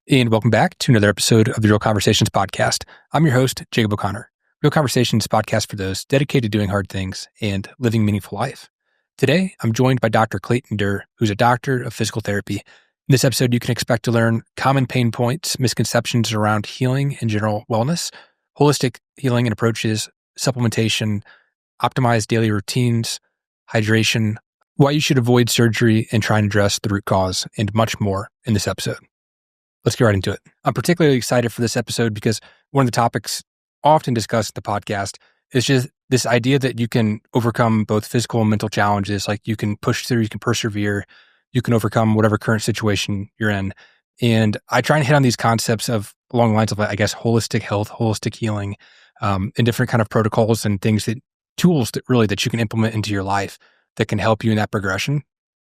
And welcome back to another episode of the Real Conversations podcast. I'm your host, Jacob O'Connor. Real Conversations podcast for those dedicated to doing hard things and living a meaningful life. Today, I'm joined by Dr. Clayton Durr, who's a doctor of physical therapy. In this episode, you can expect to learn common pain points, misconceptions around healing and general wellness, holistic healing and approaches, supplementation, optimized daily routines, hydration, why you should avoid surgery and try and address the root cause, and much more in this episode. Let's get right into it. I'm particularly excited for this episode because one of the topics often discussed in the podcast is just this idea that you can overcome both physical and mental challenges. Like you can push through, you can persevere, you can overcome whatever current situation you're in. And I try and hit on these concepts of along the lines of, I guess, holistic health, holistic healing, and different kind of protocols and things tools that you can implement into your life that can help you in that progression.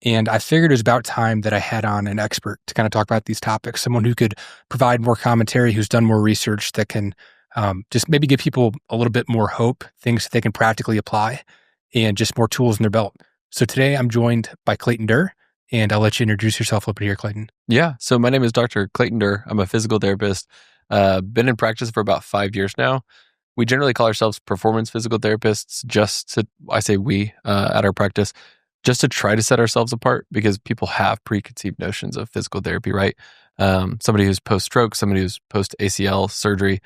And I figured it was about time that I had on an expert to kind of talk about these topics, someone who could provide more commentary, who's done more research that can just maybe give people a little bit more hope, things that they can practically apply, and just more tools in their belt. So today I'm joined by Clayton Durr, and I'll let you introduce yourself a little bit here, Clayton. Yeah. So my name is Dr. Clayton Durr. I'm a physical therapist. Been in practice for about 5 years now. We generally call ourselves performance physical therapists, I say we at our practice, just to try to set ourselves apart because people have preconceived notions of physical therapy, right? Somebody who's post-stroke, somebody who's post-ACL surgery,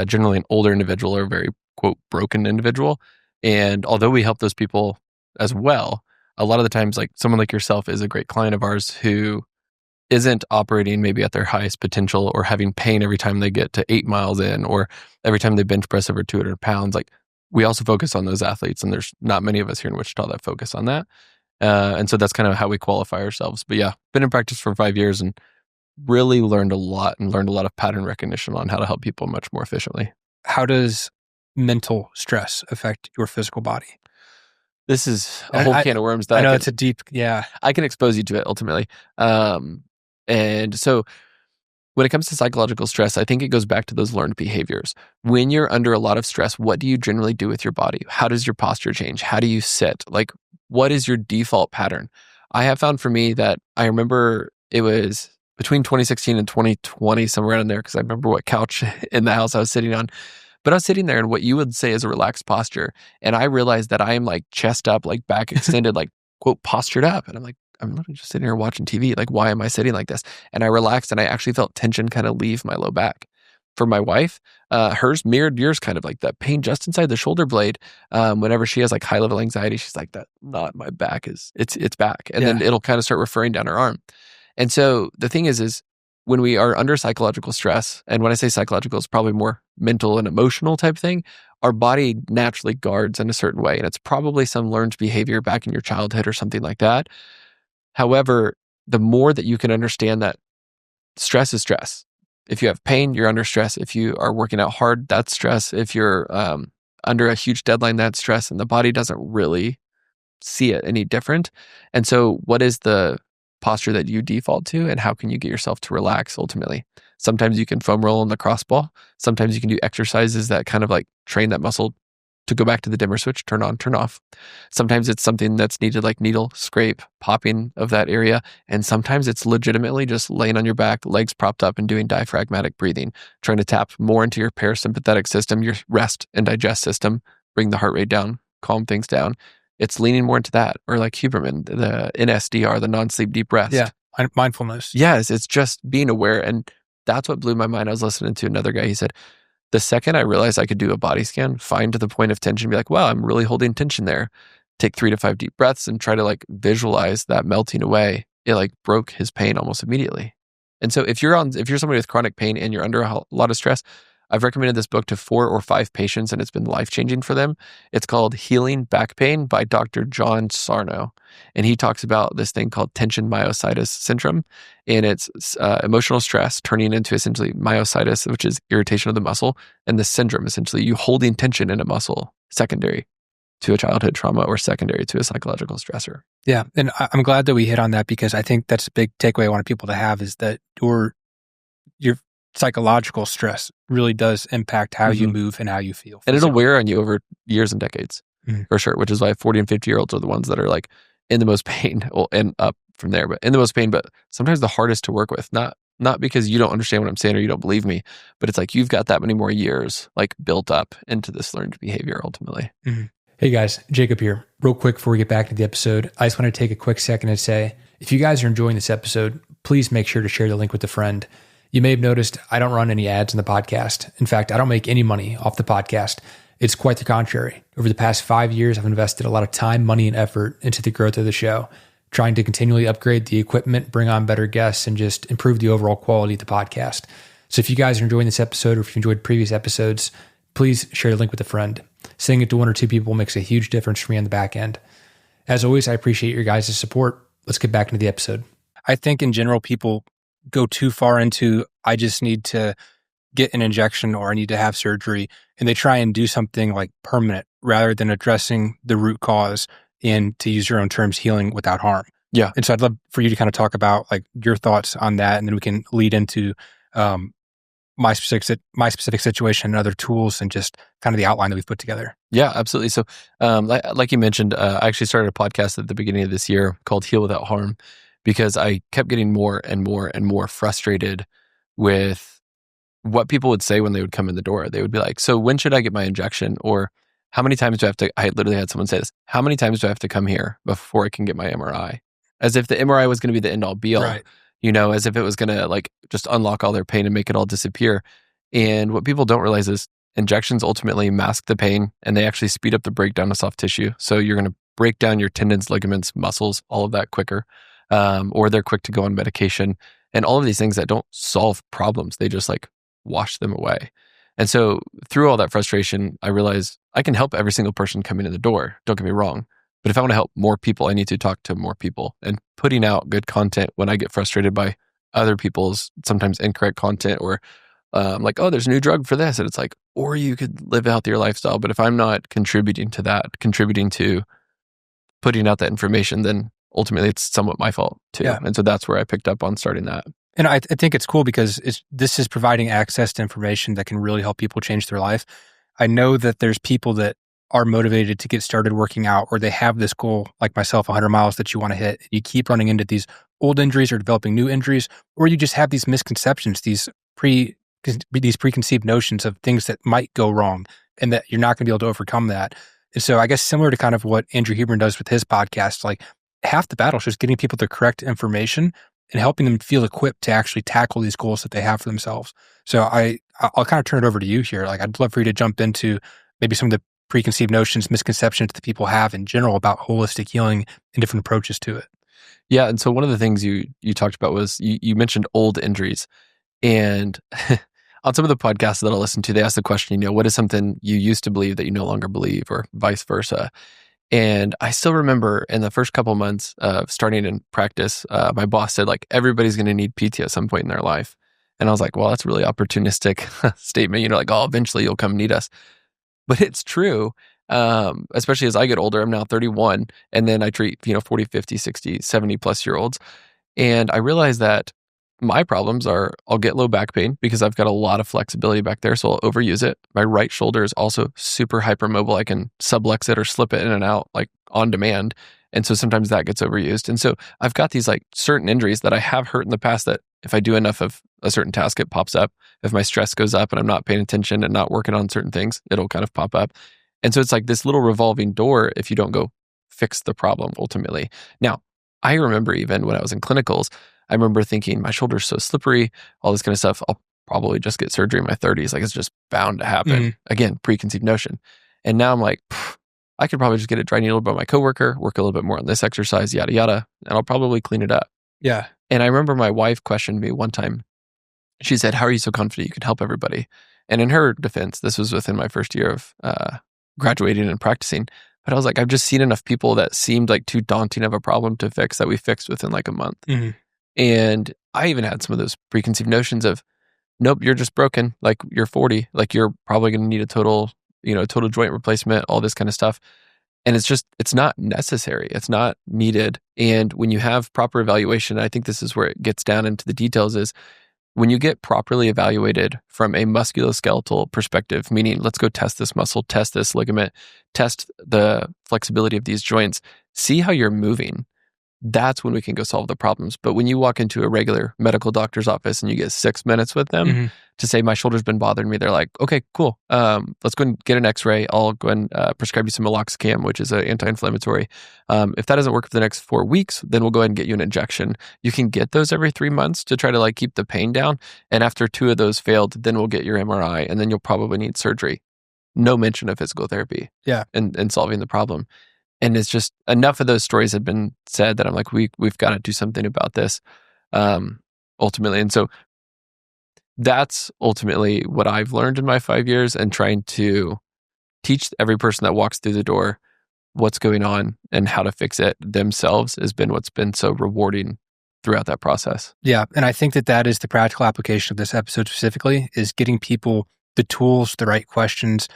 generally an older individual or a very, quote, broken individual. And although we help those people as well, a lot of the times, like someone like yourself is a great client of ours who isn't operating maybe at their highest potential or having pain every time they get to 8 miles in or every time they bench press over 200 pounds. Like we also focus on those athletes, and there's not many of us here in Wichita that focus on that. And so that's kind of how we qualify ourselves. But yeah, been in practice for 5 years and really learned a lot of pattern recognition on how to help people much more efficiently. How does mental stress affect your physical body? This is a whole can of worms. That I know it's a deep, I can expose you to it ultimately. And so when it comes to psychological stress, I think it goes back to those learned behaviors. When you're under a lot of stress, what do you generally do with your body? How does your posture change? How do you sit? Like, what is your default pattern? I have found for me that I remember it was between 2016 and 2020, somewhere in there, because I remember what couch in the house I was sitting on. But I was sitting there in what you would say is a relaxed posture. And I realized that I am like chest up, like back extended, like, quote, postured up. And I'm like, I'm literally just sitting here watching TV. Like, why am I sitting like this? And I relaxed and I actually felt tension kind of leave my low back. For my wife, hers mirrored yours, kind of like that pain just inside the shoulder blade. Whenever she has like high level anxiety, she's like, that knot in my back it's back. And then it'll kind of start referring down her arm. And so the thing is when we are under psychological stress, and when I say psychological, it's probably more mental and emotional type thing, our body naturally guards in a certain way. And it's probably some learned behavior back in your childhood or something like that. However, the more that you can understand that stress is stress. If you have pain, you're under stress. If you are working out hard, that's stress. If you're under a huge deadline, that's stress. And the body doesn't really see it any different. And so what is the posture that you default to, and how can you get yourself to relax ultimately? Sometimes you can foam roll on the crossball. Sometimes you can do exercises that kind of like train that muscle to go back to the dimmer switch, turn on, turn off. Sometimes it's something that's needed like needle, scrape, popping of that area. And sometimes it's legitimately just laying on your back, legs propped up and doing diaphragmatic breathing, trying to tap more into your parasympathetic system, your rest and digest system, bring the heart rate down, calm things down. It's leaning more into that, or like Huberman, the NSDR, the non-sleep deep rest. Yeah, mindfulness. Yes, it's just being aware. And that's what blew my mind. I was listening to another guy. He said, the second I realized I could do a body scan, find to the point of tension, be like, wow, I'm really holding tension there. Take 3 to 5 deep breaths and try to like visualize that melting away. It like broke his pain almost immediately. And so if you're somebody with chronic pain and you're under a lot of stress, I've recommended this book to 4 or 5 patients and it's been life-changing for them. It's called Healing Back Pain by Dr. John Sarno. And he talks about this thing called tension myositis syndrome. And it's emotional stress turning into essentially myositis, which is irritation of the muscle. And the syndrome, essentially you holding tension in a muscle, secondary to a childhood trauma or secondary to a psychological stressor. Yeah. And I'm glad that we hit on that because I think that's a big takeaway I want people to have is that your psychological stress really does impact how you move and how you feel. And it'll wear on you over years and decades, for sure, which is why 40 and 50-year-olds are the ones that are like in the most pain, and up from there, but in the most pain, but sometimes the hardest to work with, not not because you don't understand what I'm saying or you don't believe me, but it's like you've got that many more years like built up into this learned behavior ultimately. Mm-hmm. Hey guys, Jacob here. Real quick before we get back to the episode, I just want to take a quick second and say, if you guys are enjoying this episode, please make sure to share the link with a friend. You may have noticed I don't run any ads in the podcast. In fact, I don't make any money off the podcast. It's quite the contrary. Over the past 5 years, I've invested a lot of time, money, and effort into the growth of the show, trying to continually upgrade the equipment, bring on better guests, and just improve the overall quality of the podcast. So if you guys are enjoying this episode or if you enjoyed previous episodes, please share the link with a friend. Sending it to 1 or 2 people makes a huge difference for me on the back end. As always, I appreciate your guys' support. Let's get back into the episode. I think in general, people go too far into, I just need to get an injection or I need to have surgery, and they try and do something like permanent rather than addressing the root cause and, to use your own terms, healing without harm. Yeah. And so I'd love for you to kind of talk about like your thoughts on that, and then we can lead into my specific situation and other tools and just kind of the outline that we've put together. Yeah, absolutely. So like you mentioned, I actually started a podcast at the beginning of this year called Heal Without Harm, because I kept getting more and more and more frustrated with what people would say when they would come in the door. They would be like, so when should I get my injection? Or how many times do I have to, I literally had someone say this, how many times do I have to come here before I can get my MRI? As if the MRI was going to be the end all be all. Right. As if it was going to like just unlock all their pain and make it all disappear. And what people don't realize is injections ultimately mask the pain, and they actually speed up the breakdown of soft tissue. So you're going to break down your tendons, ligaments, muscles, all of that quicker. Or they're quick to go on medication, and all of these things that don't solve problems, they just like wash them away. And so through all that frustration, I realized I can help every single person coming in the door. Don't get me wrong. But if I want to help more people, I need to talk to more people, and putting out good content when I get frustrated by other people's sometimes incorrect content, or like, oh, there's a new drug for this. And it's like, or you could live out your lifestyle. But if I'm not contributing to that, contributing to putting out that information, then ultimately it's somewhat my fault too. Yeah. And so that's where I picked up on starting that. And I think it's cool because this is providing access to information that can really help people change their life. I know that there's people that are motivated to get started working out, or they have this goal, like myself, 100 miles that you want to hit. You keep running into these old injuries or developing new injuries, or you just have these misconceptions, these preconceived notions of things that might go wrong, and that you're not going to be able to overcome that. And so I guess similar to kind of what Andrew Huberman does with his podcast, like half the battle is just getting people the correct information and helping them feel equipped to actually tackle these goals that they have for themselves. So I'll kind of turn it over to you here. Like, I'd love for you to jump into maybe some of the preconceived notions, misconceptions that people have in general about holistic healing and different approaches to it. Yeah. And so one of the things you talked about was you mentioned old injuries. And on some of the podcasts that I listen to, they ask the question, what is something you used to believe that you no longer believe, or vice versa? And I still remember in the first couple months of starting in practice, my boss said, like, everybody's going to need PT at some point in their life. And I was like, well, that's a really opportunistic statement, like, oh, eventually you'll come need us. But it's true, especially as I get older. I'm now 31, and then I treat, 40, 50, 60, 70 plus year olds. And I realized that my problems are I'll get low back pain because I've got a lot of flexibility back there, so I'll overuse it. My right shoulder is also super hypermobile. I can sublux it or slip it in and out like on demand. And so sometimes that gets overused. And so I've got these like certain injuries that I have hurt in the past that if I do enough of a certain task, it pops up. If my stress goes up and I'm not paying attention and not working on certain things, it'll kind of pop up. And so it's like this little revolving door if you don't go fix the problem ultimately. Now, I remember even when I was in clinicals, I remember thinking my shoulder's so slippery, all this kind of stuff. I'll probably just get surgery in my 30s. Like, it's just bound to happen. Mm-hmm. Again, preconceived notion. And now I'm like, I could probably just get a dry needle by my coworker, work a little bit more on this exercise, yada, yada, and I'll probably clean it up. Yeah. And I remember my wife questioned me one time. She said, how are you so confident you can help everybody? And in her defense, this was within my first year of graduating and practicing. But I was like, I've just seen enough people that seemed like too daunting of a problem to fix that we fixed within like a month. Mm-hmm. And I even had some of those preconceived notions of, nope, you're just broken. Like, you're 40. Like, you're probably going to need a total joint replacement, all this kind of stuff. And it's not necessary. It's not needed. And when you have proper evaluation, I think this is where it gets down into the details, is when you get properly evaluated from a musculoskeletal perspective, meaning let's go test this muscle, test this ligament, test the flexibility of these joints, see how you're moving. that's when we can go solve the problems. But when you walk into a regular medical doctor's office and you get 6 minutes with them to say, my shoulder's been bothering me, they're like, okay, cool. Let's go and get an x-ray. I'll go and prescribe you some meloxicam, which is an anti-inflammatory. If that doesn't work for the next 4 weeks, then we'll go ahead and get you an injection. You can get those every 3 months to try to like keep the pain down. And after 2 of those failed, then we'll get your MRI, and then you'll probably need surgery. No mention of physical therapy and solving the problem. And it's just enough of those stories have been said that I'm like, we've got to do something about this ultimately. And so that's ultimately what I've learned in my 5 years, and trying to teach every person that walks through the door what's going on and how to fix it themselves has been what's been so rewarding throughout that process. Yeah. And I think that is the practical application of this episode specifically, is getting people the tools, the right questions,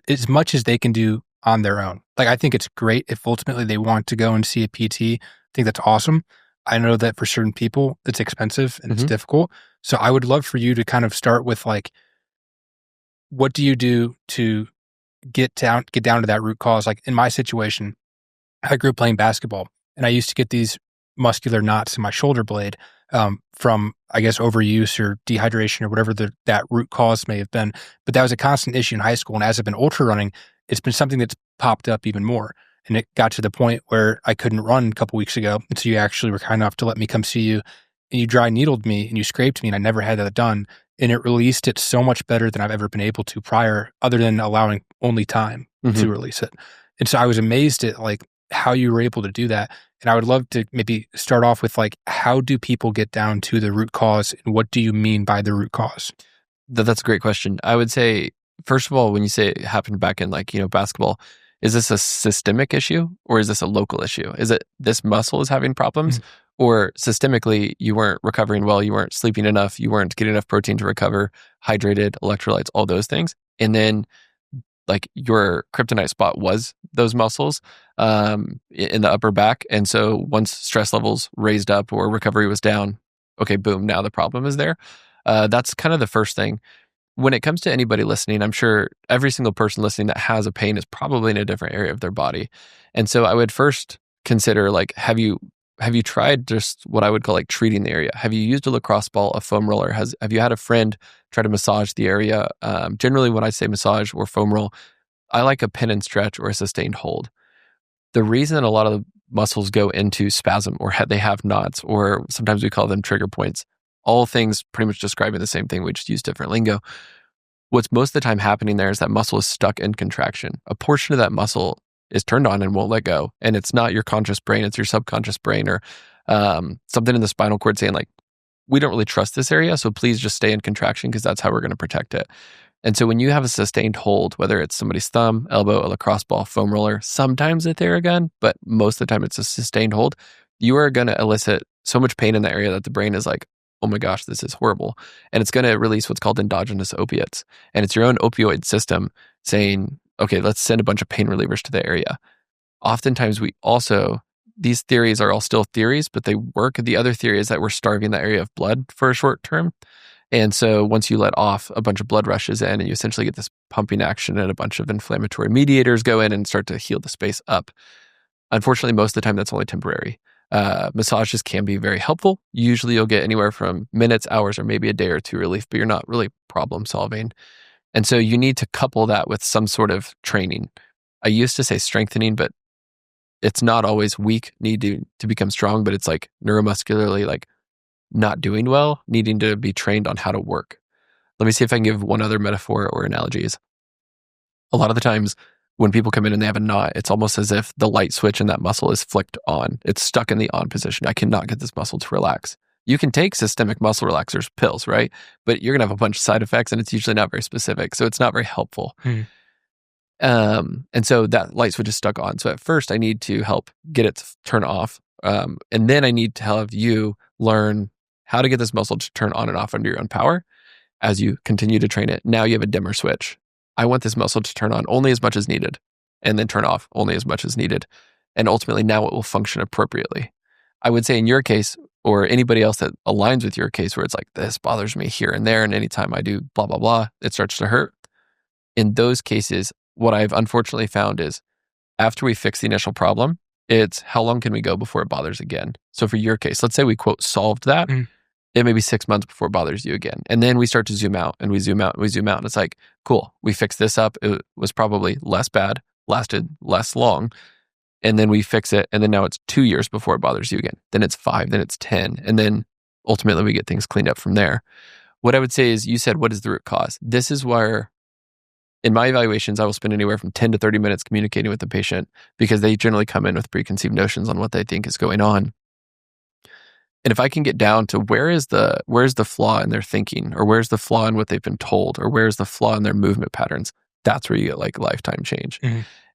as much as they can do on their own. Like, I think it's great if ultimately they want to go and see a PT. I think that's awesome. I know that for certain people, it's expensive and it's difficult. So I would love for you to kind of start with like, what do you do to get down to that root cause? Like in my situation, I grew up playing basketball, and I used to get these muscular knots in my shoulder blade from, I guess, overuse or dehydration or whatever that root cause may have been. But that was a constant issue in high school. And as I've been ultra running, it's been something that's popped up even more. And it got to the point where I couldn't run a couple weeks ago. And so you actually were kind enough to let me come see you, and you dry needled me and you scraped me, and I never had that done. And it released it so much better than I've ever been able to prior, other than allowing only time to release it. And so I was amazed at like how you were able to do that. And I would love to maybe start off with like, how do people get down to the root cause, and what do you mean by the root cause? That's a great question. I would say, first of all, when you say it happened back in like, basketball, is this a systemic issue or is this a local issue? Is it this muscle is having problems, or systemically you weren't recovering well, you weren't sleeping enough, you weren't getting enough protein to recover, hydrated, electrolytes, all those things. And then like your kryptonite spot was those muscles in the upper back. And so once stress levels raised up or recovery was down, okay, boom, now the problem is there. That's kind of the first thing. When it comes to anybody listening, I'm sure every single person listening that has a pain is probably in a different area of their body. And so I would first consider like, have you tried just what I would call like treating the area? Have you used a lacrosse ball, a foam roller? Have you had a friend try to massage the area? Generally, when I say massage or foam roll, I like a pin and stretch or a sustained hold. The reason a lot of the muscles go into spasm or they have knots, or sometimes we call them trigger points, all things pretty much describing the same thing, we just use different lingo. What's most of the time happening there is that muscle is stuck in contraction. A portion of that muscle is turned on and won't let go. And it's not your conscious brain, it's your subconscious brain, or something in the spinal cord saying like, we don't really trust this area, so please just stay in contraction because that's how we're going to protect it. And so when you have a sustained hold, whether it's somebody's thumb, elbow, a lacrosse ball, foam roller, sometimes a Theragun, but most of the time it's a sustained hold, you are going to elicit so much pain in the area that the brain is like, oh my gosh, this is horrible. And it's going to release what's called endogenous opiates. And it's your own opioid system saying, okay, let's send a bunch of pain relievers to the area. Oftentimes these theories are all still theories, but they work. The other theory is that we're starving the area of blood for a short term. And so once you let off, a bunch of blood rushes in and you essentially get this pumping action, and a bunch of inflammatory mediators go in and start to heal the space up. Unfortunately, most of the time that's only temporary. Massages can be very helpful. Usually you'll get anywhere from minutes, hours, or maybe a day or two relief, but you're not really problem solving. And so you need to couple that with some sort of training. I used to say strengthening, but it's not always weak, need to become strong, but it's like neuromuscularly, like not doing well, needing to be trained on how to work. Let me see if I can give one other metaphor or analogies. A lot of the times when people come in and they have a knot, it's almost as if the light switch in that muscle is flicked on. It's stuck in the on position. I cannot get this muscle to relax. You can take systemic muscle relaxers, pills, right? But you're going to have a bunch of side effects, and it's usually not very specific. So it's not very helpful. And so that light switch is stuck on. So at first I need to help get it to turn off. And then I need to have you learn how to get this muscle to turn on and off under your own power. As you continue to train it, now you have a dimmer switch. I want this muscle to turn on only as much as needed, and then turn off only as much as needed. And ultimately now it will function appropriately. I would say in your case, or anybody else that aligns with your case, where it's like, this bothers me here and there, and anytime I do blah, blah, blah, it starts to hurt. In those cases, what I've unfortunately found is after we fix the initial problem, It's how long can we go before it bothers again? So for your case, let's say we quote solved that. It may be 6 months before it bothers you again. And then we start to zoom out and we zoom out and we zoom out. And it's like, cool, we fixed this up. It was probably less bad, lasted less long. And then we fix it. And then now it's 2 years before it bothers you again. Then it's 5, then it's 10. And then ultimately we get things cleaned up from there. What I would say is, you said, what is the root cause? This is where, in my evaluations, I will spend anywhere from 10 to 30 minutes communicating with the patient, because they generally come in with preconceived notions on what they think is going on. And if I can get down to where's the flaw in their thinking, or where's the flaw in what they've been told, or where's the flaw in their movement patterns, that's where you get like lifetime change.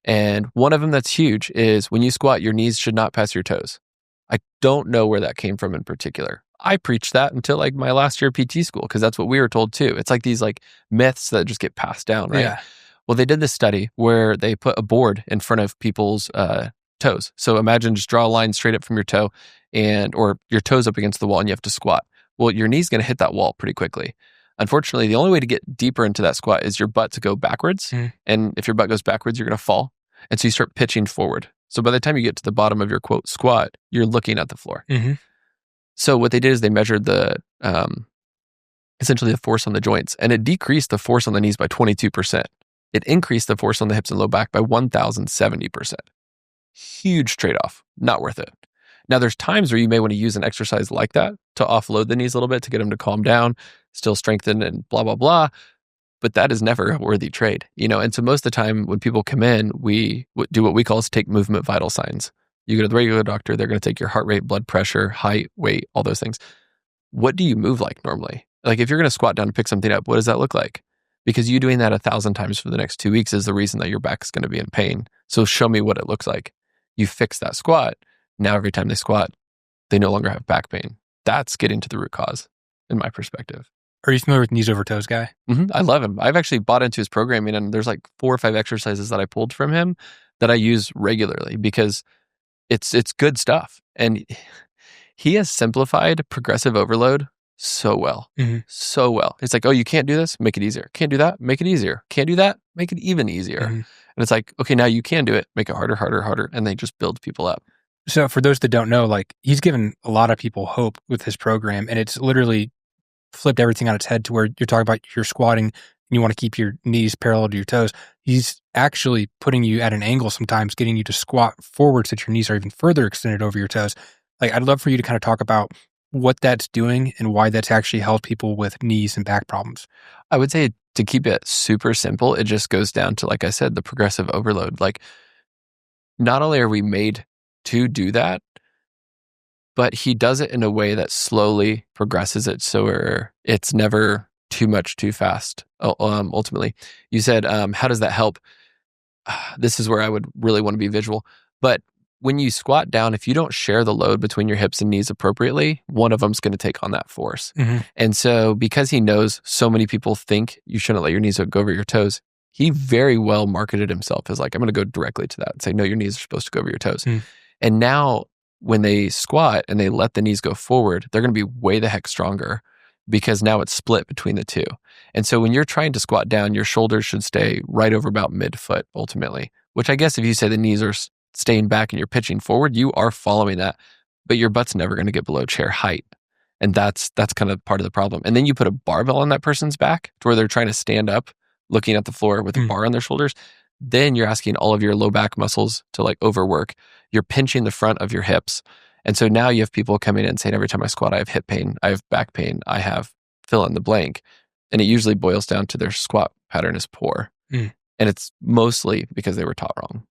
And one of them that's huge is when you squat, your knees should not pass your toes. I don't know where that came from in particular. I preached that until like my last year of PT school, because that's what we were told too. It's like these like myths that just get passed down, right? Yeah. Well, they did this study where they put a board in front of people's toes. So imagine just draw a line straight up from your toe, or your toes up against the wall, and you have to squat. Well, your knee's going to hit that wall pretty quickly. Unfortunately, the only way to get deeper into that squat is your butt to go backwards. And if your butt goes backwards, you're going to fall. And so you start pitching forward. So by the time you get to the bottom of your quote squat, you're looking at the floor. So what they did is they measured the essentially the force on the joints, and it decreased the force on the knees by 22%. It increased the force on the hips and low back by 1,070%. Huge trade-off, not worth it. Now, there's times where you may want to use an exercise like that to offload the knees a little bit, to get them to calm down, still strengthen, and blah, blah, blah. But that is never a worthy trade, And so most of the time when people come in, we do what we call is take movement vital signs. You go to the regular doctor, they're going to take your heart rate, blood pressure, height, weight, all those things. What do you move like normally? Like if you're going to squat down and pick something up, what does that look like? Because you doing that 1,000 times for the next 2 weeks is the reason that your back is going to be in pain. So show me what it looks like. You fix that squat. Now every time they squat, they no longer have back pain. That's getting to the root cause, in my perspective. Are you familiar with knees over toes guy? I love him. I've actually bought into his programming, and there's like 4 or 5 exercises that I pulled from him that I use regularly, because it's good stuff. And he has simplified progressive overload so well. So well. It's like, oh, you can't do this? Make it easier. Can't do that? Make it easier. Can't do that? Make it even easier. And it's like, okay, now you can do it. Make it harder, harder, harder. And they just build people up. So for those that don't know, like he's given a lot of people hope with his program, and it's literally flipped everything on its head to where you're talking about you're squatting and you want to keep your knees parallel to your toes. He's actually putting you at an angle sometimes, getting you to squat forward so that your knees are even further extended over your toes. Like I'd love for you to kind of talk about what that's doing and why that's actually helped people with knees and back problems. I would say, to keep it super simple, it just goes down to, like I said, the progressive overload. Like not only are we made to do that, but he does it in a way that slowly progresses it, so it's never too much too fast. Ultimately, you said, how does that help? This is where I would really want to be visual. But when you squat down, if you don't share the load between your hips and knees appropriately, one of them's going to take on that force. And so because he knows so many people think you shouldn't let your knees go over your toes, he very well marketed himself as like, I'm going to go directly to that and say, no, your knees are supposed to go over your toes. And now when they squat and they let the knees go forward, they're going to be way the heck stronger, because now it's split between the two. And so when you're trying to squat down, your shoulders should stay right over about midfoot ultimately, which I guess if you say the knees are staying back and you're pitching forward, you are following that, but your butt's never going to get below chair height. And that's kind of part of the problem. And then you put a barbell on that person's back to where they're trying to stand up, looking at the floor with a bar on their shoulders. Then you're asking all of your low back muscles to like overwork. You're pinching the front of your hips. And so now you have people coming in saying, every time I squat, I have hip pain, I have back pain, I have fill in the blank. And it usually boils down to their squat pattern is poor. And it's mostly because they were taught wrong.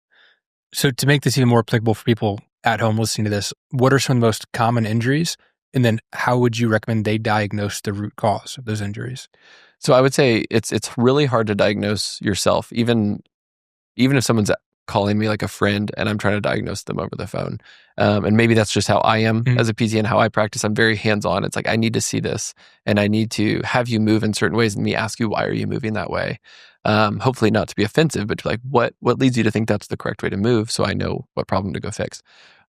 So to make this even more applicable for people at home listening to this, what are some of the most common injuries? And then how would you recommend they diagnose the root cause of those injuries? So I would say it's really hard to diagnose yourself, even if someone's calling me like a friend and I'm trying to diagnose them over the phone. And maybe that's just how I am as a PT and how I practice. I'm very hands-on. It's like, I need to see this and I need to have you move in certain ways and me ask you, why are you moving that way? Hopefully not to be offensive, but to like, what leads you to think that's the correct way to move, so I know what problem to go fix.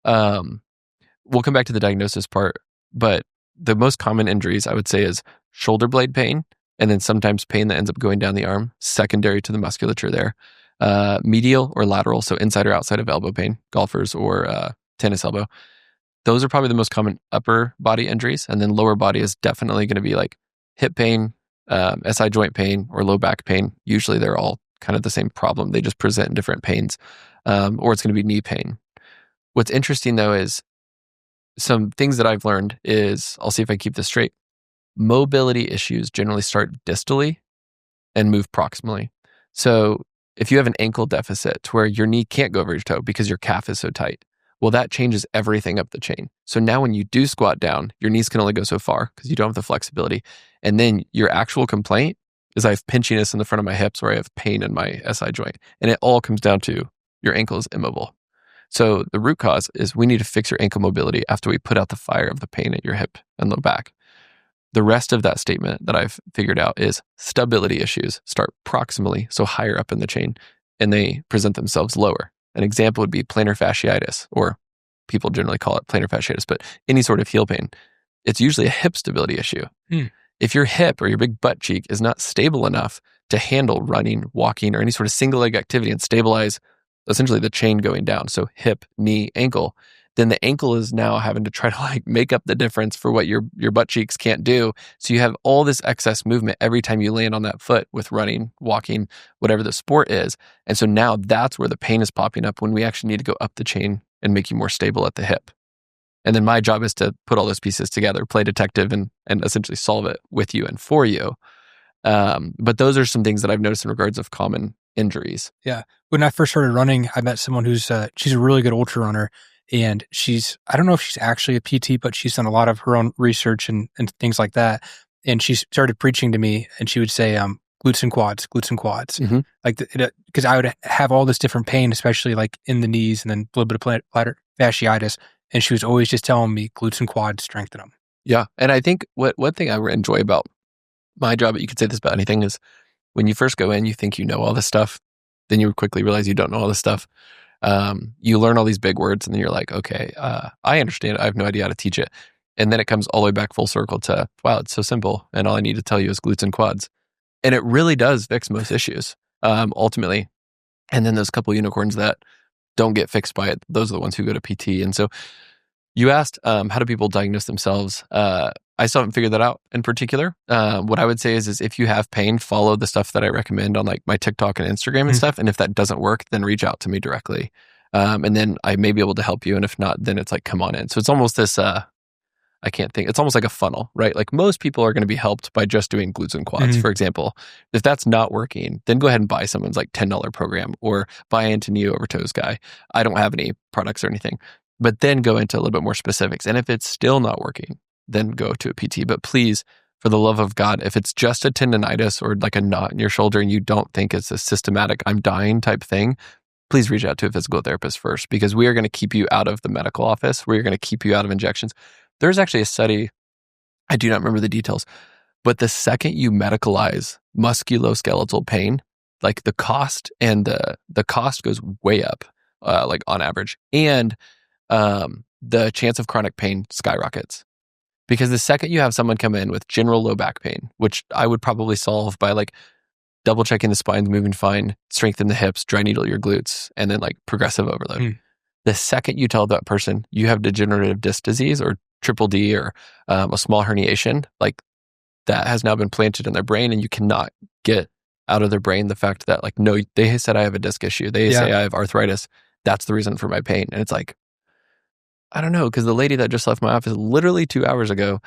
We'll come back to the diagnosis part, but the most common injuries I would say is shoulder blade pain, and then sometimes pain that ends up going down the arm, secondary to the musculature there. medial or lateral, so inside or outside of elbow pain, golfers or tennis elbow. Those are probably the most common upper body injuries. And then lower body is definitely going to be like hip pain, SI joint pain, or low back pain. Usually they're all kind of the same problem. They just present in different pains. Or it's going to be knee pain. What's interesting though is some things that I've learned is, I'll see if I keep this straight. Mobility issues generally start distally and move proximally. So if you have an ankle deficit to where your knee can't go over your toe because your calf is so tight, well, that changes everything up the chain. So now when you do squat down, your knees can only go so far because you don't have the flexibility. And then your actual complaint is I have pinchiness in the front of my hips or I have pain in my SI joint. And it all comes down to your ankle is immobile. So the root cause is we need to fix your ankle mobility after we put out the fire of the pain at your hip and low back. The rest of that statement that I've figured out is stability issues start proximally, so higher up in the chain, and they present themselves lower. An example would be plantar fasciitis, or people generally call it plantar fasciitis, but any sort of heel pain. It's usually a hip stability issue. If your hip or your big butt cheek is not stable enough to handle running, walking, or any sort of single leg activity and stabilize essentially the chain going down, so hip, knee, ankle, then the ankle is now having to try to like make up the difference for what your butt cheeks can't do. So you have all this excess movement every time you land on that foot with running, walking, whatever the sport is. And so now that's where the pain is popping up when we actually need to go up the chain and make you more stable at the hip. And then my job is to put all those pieces together, play detective and essentially solve it with you and for you. But those are some things that I've noticed in regards of common injuries. Yeah. When I first started running, I met someone who's, she's a really good ultra runner. And I don't know if she's actually a PT, but she's done a lot of her own research and things like that. And she started preaching to me and she would say, glutes and quads. Mm-hmm. Like, because I would have all this different pain, especially like in the knees and then a little bit of plantar fasciitis. And she was always just telling me glutes and quads, strengthen them. Yeah. And I think one thing I enjoy about my job, but you could say this about anything, is when you first go in, you think you know all this stuff. Then you quickly realize you don't know all this stuff. You learn all these big words and then you're like, okay, I understand. I have no idea how to teach it. And then it comes all the way back full circle to, wow, it's so simple. And all I need to tell you is glutes and quads. And it really does fix most issues, ultimately. And then those couple unicorns that don't get fixed by it, those are the ones who go to PT. And so you asked, how do people diagnose themselves? I still haven't figured that out in particular. What I would say is if you have pain, follow the stuff that I recommend on like my TikTok and Instagram and stuff. And if that doesn't work, then reach out to me directly. And then I may be able to help you. And if not, then it's like, come on in. So it's almost this, I can't think, it's almost like a funnel, right? Like most people are going to be helped by just doing glutes and quads, for example. If that's not working, then go ahead and buy someone's like $10 program or buy into Neo over Toes Guy. I don't have any products or anything, but then go into a little bit more specifics. And if it's still not working, then go to a PT. But please, for the love of God, if it's just a tendonitis or like a knot in your shoulder and you don't think it's a systematic, I'm dying type thing, please reach out to a physical therapist first, because we are going to keep you out of the medical office. We're going to keep you out of injections. There's actually a study, I do not remember the details, but the second you medicalize musculoskeletal pain, like the cost and the cost goes way up, like on average. And the chance of chronic pain skyrockets. Because the second you have someone come in with general low back pain, which I would probably solve by like double checking the spine's moving fine, strengthen the hips, dry needle your glutes, and then like progressive overload. The second you tell that person you have degenerative disc disease or triple D or a small herniation, like that has now been planted in their brain and you cannot get out of their brain the fact that like, no, they said I have a disc issue. They say I have arthritis. That's the reason for my pain. And it's like, I don't know, because the lady that just left my office literally 2 hours ago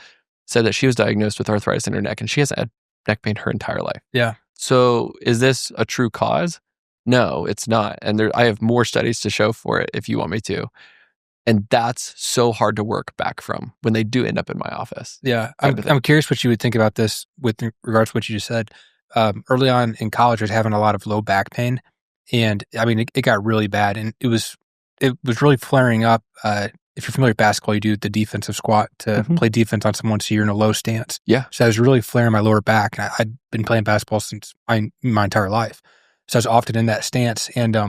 said that she was diagnosed with arthritis in her neck and she hasn't had neck pain her entire life. Yeah. So is this a true cause? No, it's not. And I have more studies to show for it if you want me to. And that's so hard to work back from when they do end up in my office. Yeah. I'm curious what you would think about this with regards to what you just said. Early on in college, I was having a lot of low back pain. And I mean, it got really bad. And it was really flaring up. If you're familiar with basketball, you do the defensive squat to play defense on someone so you're in a low stance. Yeah. So I was really flaring my lower back. And I'd been playing basketball since my entire life. So I was often in that stance. And I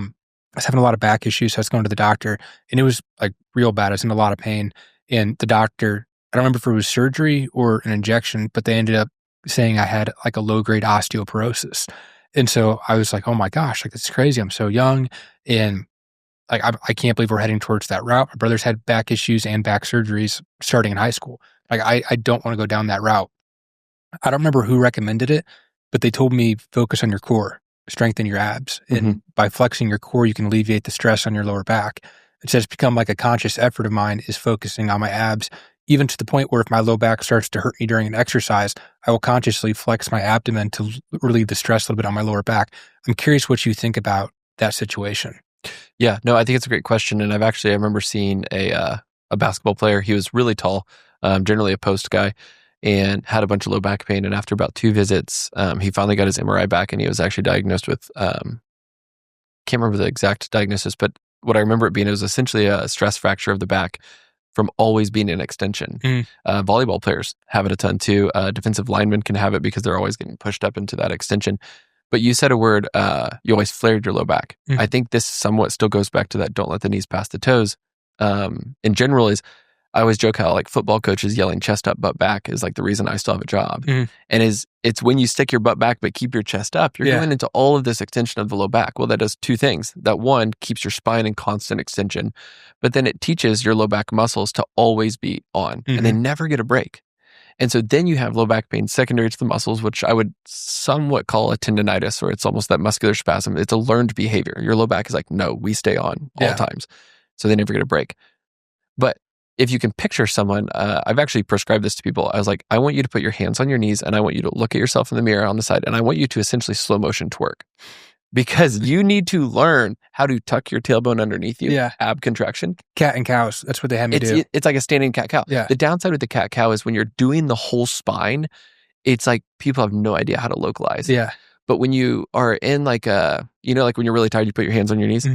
was having a lot of back issues. So I was going to the doctor. And it was like real bad. I was in a lot of pain. And the doctor, I don't remember if it was surgery or an injection, but they ended up saying I had like a low-grade osteoporosis. And so I was like, oh my gosh, like, it's crazy. I'm so young. And like, I can't believe we're heading towards that route. My brother's had back issues and back surgeries starting in high school. Like, I don't want to go down that route. I don't remember who recommended it, but they told me focus on your core, strengthen your abs. And by flexing your core, you can alleviate the stress on your lower back. It says become like a conscious effort of mine is focusing on my abs, even to the point where if my low back starts to hurt me during an exercise, I will consciously flex my abdomen to relieve the stress a little bit on my lower back. I'm curious what you think about that situation. Yeah, no, I think it's a great question. And I remember seeing a basketball player. He was really tall, generally a post guy, and had a bunch of low back pain. And after about 2 visits, he finally got his MRI back, and he was actually diagnosed with, can't remember the exact diagnosis, but what I remember it was essentially a stress fracture of the back from always being in extension. Volleyball players have it a ton too. Defensive linemen can have it because they're always getting pushed up into that extension. But you said a word, you always flared your low back. I think this somewhat still goes back to that don't let the knees pass the toes. In general I always joke how like football coaches yelling chest up, butt back is like the reason I still have a job. And it's when you stick your butt back but keep your chest up, you're going into all of this extension of the low back. Well, that does 2 things. That one keeps your spine in constant extension, but then it teaches your low back muscles to always be on and they never get a break. And so then you have low back pain secondary to the muscles, which I would somewhat call a tendonitis, or it's almost that muscular spasm. It's a learned behavior. Your low back is like, no, we stay on all times. So they never get a break. But if you can picture someone, I've actually prescribed this to people. I was like, I want you to put your hands on your knees and I want you to look at yourself in the mirror on the side and I want you to essentially slow motion twerk. Because you need to learn how to tuck your tailbone underneath you. Ab contraction. Cat and cows. That's what they had me do. It's like a standing cat-cow. Yeah. The downside with the cat-cow is when you're doing the whole spine, it's like people have no idea how to localize. Yeah. But when you are in like like when you're really tired, you put your hands on your knees.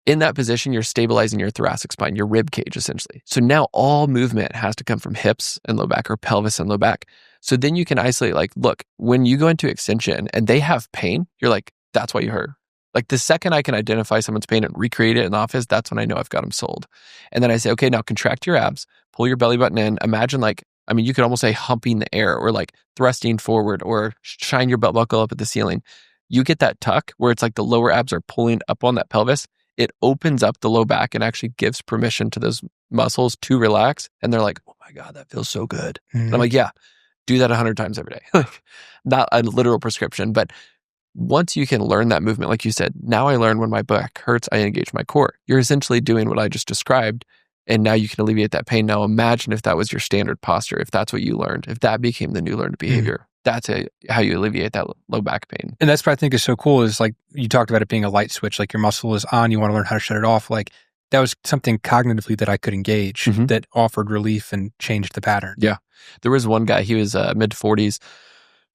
In that position, you're stabilizing your thoracic spine, your rib cage, essentially. So now all movement has to come from hips and low back or pelvis and low back. So then you can isolate, like, look, when you go into extension and they have pain, you're like, that's why you hurt. Like the second I can identify someone's pain and recreate it in the office, that's when I know I've got them sold. And then I say, okay, now contract your abs, pull your belly button in. Imagine you could almost say humping the air or like thrusting forward or shine your belt buckle up at the ceiling. You get that tuck where it's like the lower abs are pulling up on that pelvis. It opens up the low back and actually gives permission to those muscles to relax. And they're like, oh my God, that feels so good. And I'm like, yeah, do that 100 times every day. Not a literal prescription, but once you can learn that movement, like you said, now I learn when my back hurts, I engage my core. You're essentially doing what I just described, and now you can alleviate that pain. Now imagine if that was your standard posture, if that's what you learned, if that became the new learned behavior. That's how you alleviate that low back pain. And that's what I think is so cool is like you talked about it being a light switch, like your muscle is on, you want to learn how to shut it off. Like that was something cognitively that I could engage that offered relief and changed the pattern. Yeah. There was one guy, he was mid 40s,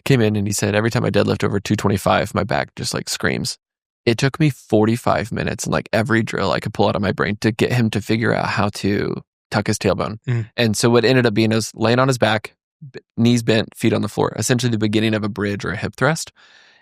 came in and he said, every time I deadlift over 225, my back just like screams. It took me 45 minutes and like every drill I could pull out of my brain to get him to figure out how to tuck his tailbone. And so what ended up being is laying on his back, knees bent, feet on the floor, essentially the beginning of a bridge or a hip thrust.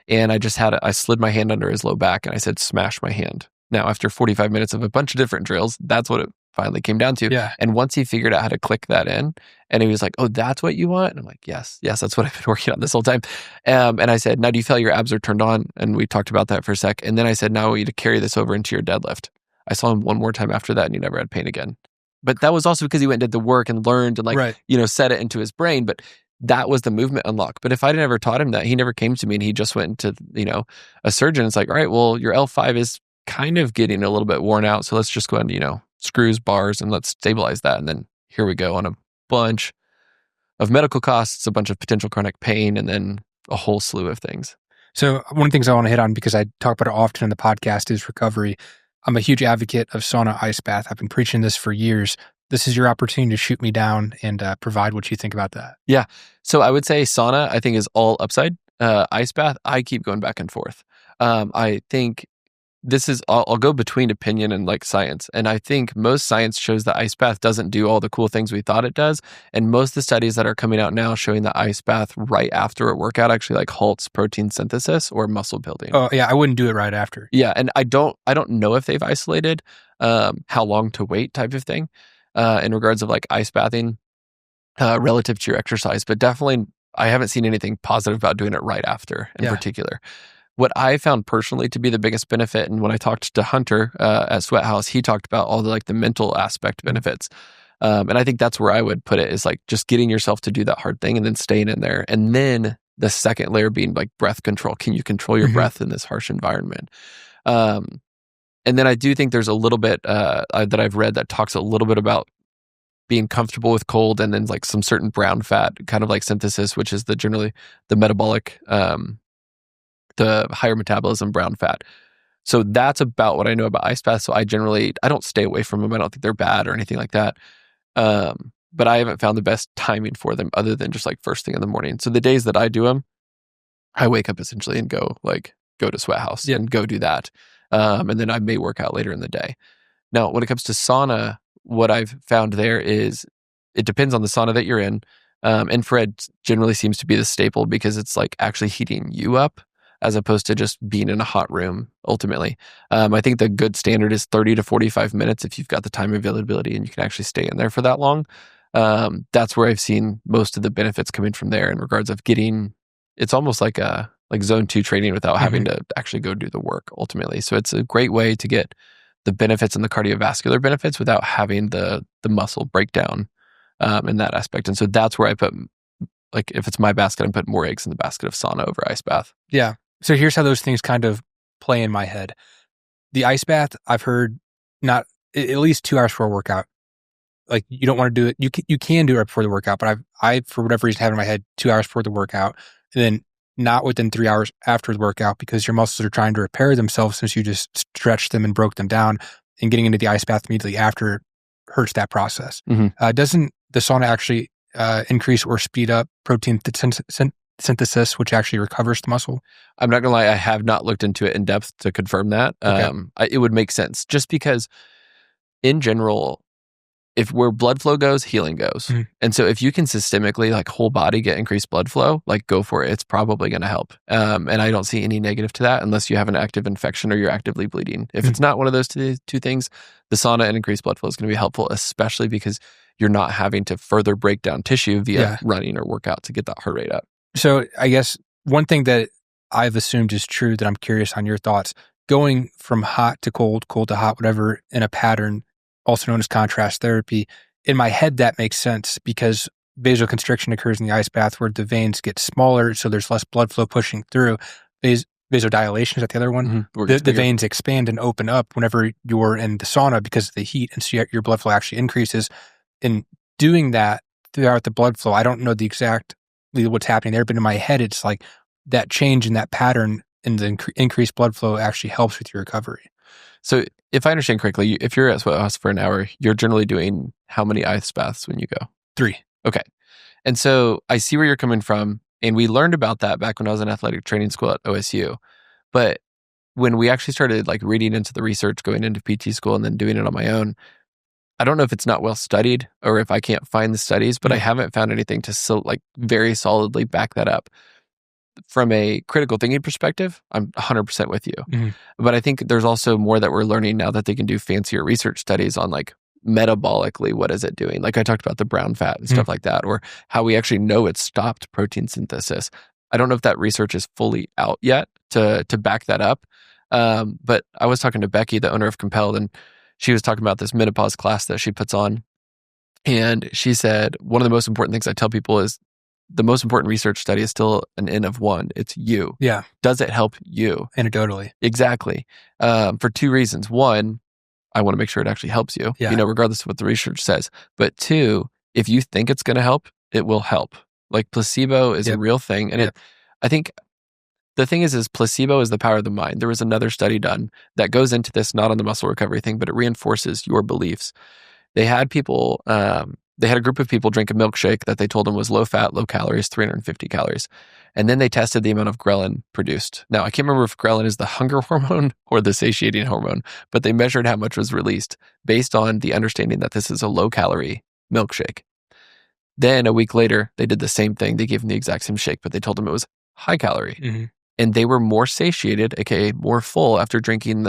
And I slid my hand under his low back and I said, smash my hand. Now, after 45 minutes of a bunch of different drills, that's what it finally came down to. Yeah. And once he figured out how to click that in, and he was like, oh, that's what you want? And I'm like, yes, that's what I've been working on this whole time. And I said, now do you feel your abs are turned on? And we talked about that for a sec. And then I said, now I want you to carry this over into your deadlift. I saw him one more time after that and he never had pain again. But that was also because he went and did the work and learned and set it into his brain. But that was the movement unlock. But if I'd never taught him that, he never came to me and he just went into, a surgeon. It's like, all right, well, your L5 is kind of getting a little bit worn out. So let's just go ahead and, screws, bars, and let's stabilize that. And then here we go on a bunch of medical costs, a bunch of potential chronic pain, and then a whole slew of things. So one of the things I want to hit on, because I talk about it often in the podcast, is recovery. I'm a huge advocate of sauna ice bath. I've been preaching this for years. This is your opportunity to shoot me down and provide what you think about that. Yeah. So I would say sauna, I think, is all upside. Ice bath, I keep going back and forth. I think I'll go between opinion and like science. And I think most science shows that ice bath doesn't do all the cool things we thought it does. And most of the studies that are coming out now showing that ice bath right after a workout actually like halts protein synthesis or muscle building. Oh yeah, I wouldn't do it right after. Yeah. And I don't know if they've isolated how long to wait type of thing in regards of like ice bathing relative to your exercise. But definitely I haven't seen anything positive about doing it right after in particular. What I found personally to be the biggest benefit, and when I talked to Hunter at Sweat House, he talked about all the like the mental aspect benefits. And I think that's where I would put it, is like just getting yourself to do that hard thing and then staying in there. And then the second layer being like breath control. Can you control your breath in this harsh environment? And then I do think there's a little bit that I've read that talks a little bit about being comfortable with cold, and then like some certain brown fat kind of like synthesis, which is generally the metabolic, the higher metabolism brown fat. So that's about what I know about ice baths. So I don't stay away from them. I don't think they're bad or anything like that. But I haven't found the best timing for them other than just like first thing in the morning. So the days that I do them, I wake up essentially and go to Sweat House and go do that. And then I may work out later in the day. Now, when it comes to sauna, what I've found there is it depends on the sauna that you're in. Infrared generally seems to be the staple because it's like actually heating you up as opposed to just being in a hot room ultimately. I think the good standard is 30 to 45 minutes if you've got the time availability and you can actually stay in there for that long. That's where I've seen most of the benefits coming from there in regards of it's almost like zone 2 training without having to actually go do the work ultimately. So it's a great way to get the benefits and the cardiovascular benefits without having the muscle breakdown in that aspect. And so that's where I put, like, if it's my basket, I'm putting more eggs in the basket of sauna over ice bath. Yeah. So here's how those things kind of play in my head. The ice bath, I've heard not at least 2 hours before a workout. Like, you don't want to do it. You can do it right before the workout, but I for whatever reason have in my head 2 hours before the workout, and then not within 3 hours after the workout, because your muscles are trying to repair themselves since you just stretched them and broke them down, and getting into the ice bath immediately after hurts that process. Doesn't the sauna actually increase or speed up protein synthesis, which actually recovers the muscle? I'm not gonna lie, I have not looked into it in depth to confirm that. Okay. It would make sense just because in general, if where blood flow goes, healing goes. And so if you can systemically, like whole body, get increased blood flow, like go for it. It's probably going to help. And I don't see any negative to that unless you have an active infection or you're actively bleeding. If it's not one of those two things, the sauna and increased blood flow is going to be helpful, especially because you're not having to further break down tissue via running or workout to get that heart rate up. So I guess one thing that I've assumed is true that I'm curious on your thoughts, going from hot to cold, cold to hot, whatever, in a pattern, also known as contrast therapy. In my head, that makes sense because vasoconstriction occurs in the ice bath where the veins get smaller, so there's less blood flow pushing through. Vasodilation, is that the other one? The veins expand and open up whenever you're in the sauna because of the heat, and so your blood flow actually increases. In doing that throughout the blood flow, I don't know exactly what's happening there, but in my head, it's like that change in that pattern and the increased blood flow actually helps with your recovery. So if I understand correctly, if you're at Sweat House for an hour, you're generally doing how many ice baths when you go? 3. Okay. And so I see where you're coming from. And we learned about that back when I was in athletic training school at OSU. But when we actually started like reading into the research, going into PT school and then doing it on my own, I don't know if it's not well studied or if I can't find the studies, but I haven't found anything to like very solidly back that up. From a critical thinking perspective, I'm 100% with you. But I think there's also more that we're learning now that they can do fancier research studies on like metabolically, what is it doing? Like I talked about the brown fat and stuff like that, or how we actually know it stopped protein synthesis. I don't know if that research is fully out yet to back that up. But I was talking to Becky, the owner of Compelled, and she was talking about this menopause class that she puts on. And she said, one of the most important things I tell people is the most important research study is still an N of 1. It's you. Yeah. Does it help you? Anecdotally. Exactly. For 2 reasons. 1, I want to make sure it actually helps you, regardless of what the research says. But 2, if you think it's going to help, it will help. Like placebo is a real thing. And I think the thing is placebo is the power of the mind. There was another study done that goes into this, not on the muscle recovery thing, but it reinforces your beliefs. They had people, they had a group of people drink a milkshake that they told them was low fat, low calories, 350 calories. And then they tested the amount of ghrelin produced. Now, I can't remember if ghrelin is the hunger hormone or the satiating hormone, but they measured how much was released based on the understanding that this is a low calorie milkshake. Then a week later, they did the same thing. They gave them the exact same shake, but they told them it was high calorie. And they were more satiated, aka more full after drinking